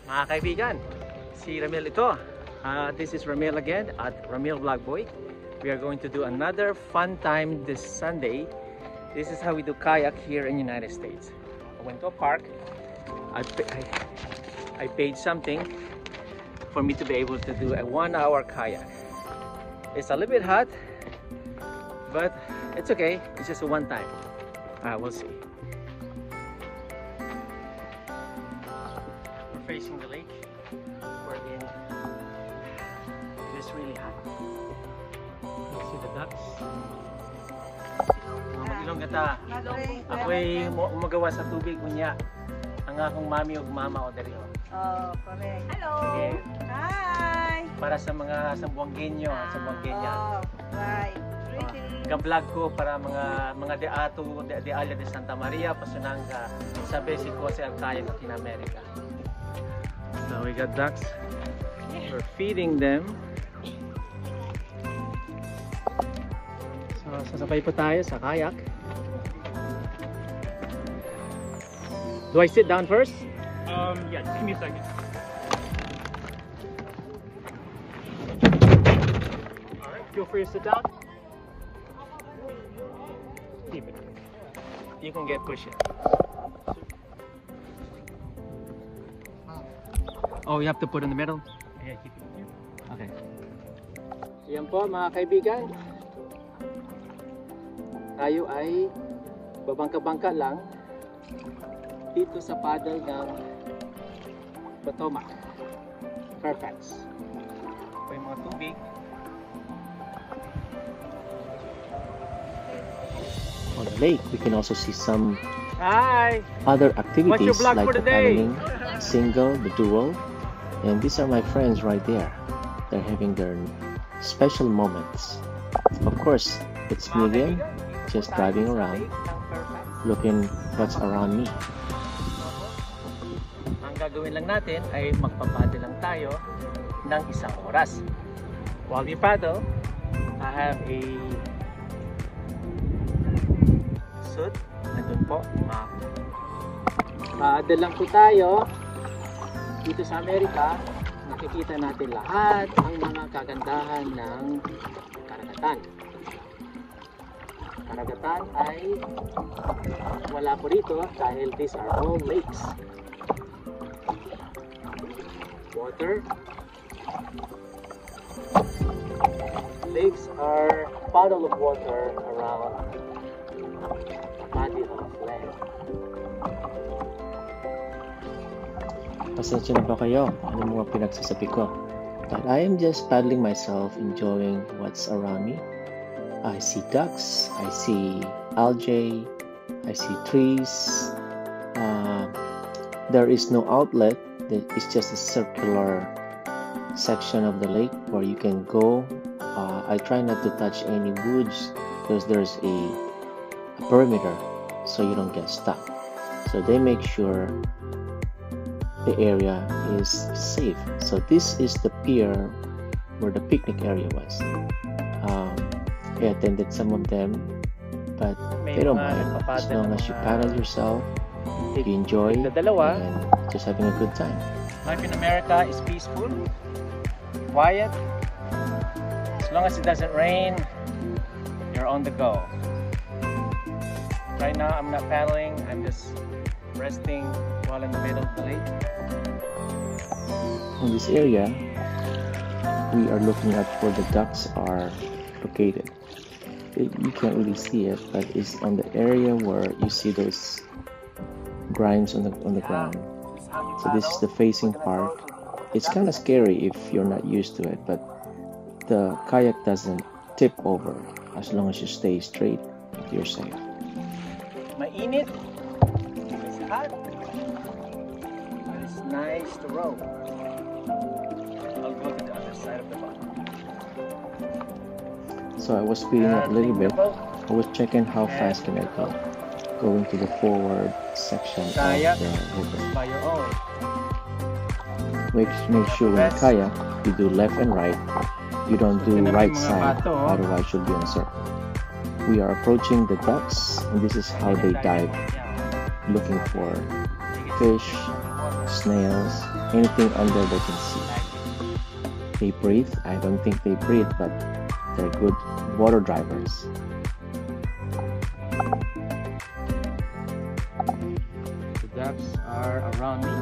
Mga kaibigan, si Ramil ito. This is Ramil again at Ramil Vlog Boy. We are going to do another fun time this Sunday. This is how we do kayak here in the United States. I went to a park. I paid something for me to be able to do a 1-hour kayak. It's a little bit hot, but it's okay. It's just a one time. We'll see. We're facing the lake. We're in. It is really hot. Let's see the ducks. Magilong kata. Ako'y umagawa sa tubig kunya. Ang akong mami ug mama o diri. Oh, correct. Hello. Okay. Hi. Para sa mga Sambuangenyo, Sambuangenya. Oh, right. Ga-vlog ko para mga deato, dealya de Santa Maria, Pasunanga, sa basic ko sa Alcaya, Latin America. So we got ducks. We're feeding them. So sasabay po tayo sa kayak. Do I sit down first? Yeah, just give me a second. Alright, feel free to sit down. Keep it. You can get push it. Oh, you have to put in the middle? Yeah, keep it here. Okay. Yan po mga kaibigan. Tayo ay babangka-bangka lang dito sa paddle ng Potomac, Fairfax. Ito yung mga tubig. On the lake, we can also see some Hi! other What's your activities vlog like for the today? paddling, single, the dual, and these are my friends right there. They're having their special moments. Of course, it's me again, just driving around, looking what's around me. Ang gagawin lang natin ay magpapaddle lang tayo ng 1 oras. While we paddle, I have a suit. Nandun po. Paddle lang po tayo dito sa Amerika. Nakikita natin lahat ang mga kagandahan ng karagatan. Karagatan ay wala po rito dahil these are all lakes. Water. Lakes are puddle of water around a body of land. Pasensya na ba kayo? Ano mga pinagsasabi ko? But I am just paddling myself, enjoying what's around me. I see ducks, I see algae, I see trees. There is no outlet. It's just a circular section of the lake where you can go. I try not to touch any woods because there's a perimeter so you don't get stuck. So they make sure the area is safe. So this is the pier where the picnic area was. I attended some of them, but they don't mind as long as you paddle yourself, you enjoy, and just having a good time. Life in America is peaceful, quiet. As long as it doesn't rain, you're on the go. Right now, I'm not paddling. I'm just resting while in the middle of the lake. In this area, we are looking at where the ducks are located. You can't really see it, but it's on the area where you see those grinds on the ground. So this is the facing part. It's kind of scary if you're not used to it, but the kayak doesn't tip over as long as you stay straight. You're safe. Mainit. It's hot. But it's nice to row. I'll go to the other side of the boat. So I was speeding up a little bit. I was checking how fast can I go. Going to the forward section of the river. By your own. Make sure when you kayak, you do left and right. You don't do right side, otherwise you'll be on a circle. We are approaching the ducks, and this is how they dive, looking for fish, snails, anything under they can see. They breathe. I don't think they breathe, but they're good water drivers. The ducks are around me.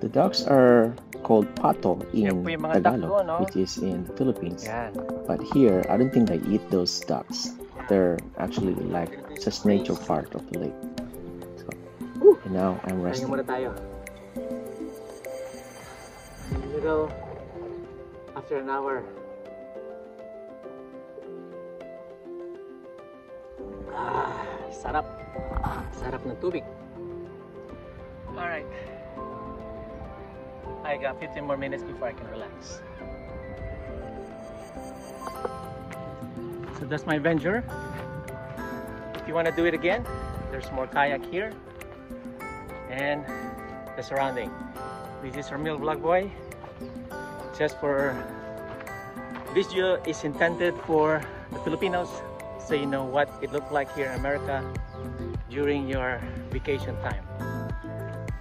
The ducks are called pato in Yan po yung mga duck Tagalog, ko, no? which is in Philippines. Yan. But here, I don't think they eat those ducks. They're actually like just nature part of the lake. So, and now I'm Pahinga resting. muna tayo. You know, after an hour. Sarap. Sarap ng tubig. Alright. I got 15 more minutes before I can relax. So that's my venture. If you want to do it again, there's more kayak here and the surrounding. This is Ramil Vlog Boy. Just for video is intended for the Filipinos, so you know what it looked like here in America during your vacation time.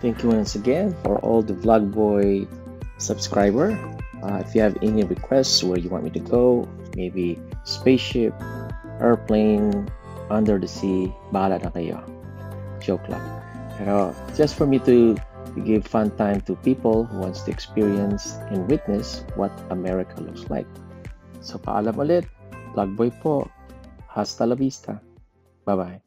Thank you once again for all the Vlog Boy subscriber. If you have any requests where you want me to go, maybe spaceship, airplane, under the sea, bahala na kayo. Joke lang. Pero just for me to give fun time to people who wants to experience and witness what America looks like. So paalam ulit. Vlog Boy po. Hasta la vista. Bye-bye.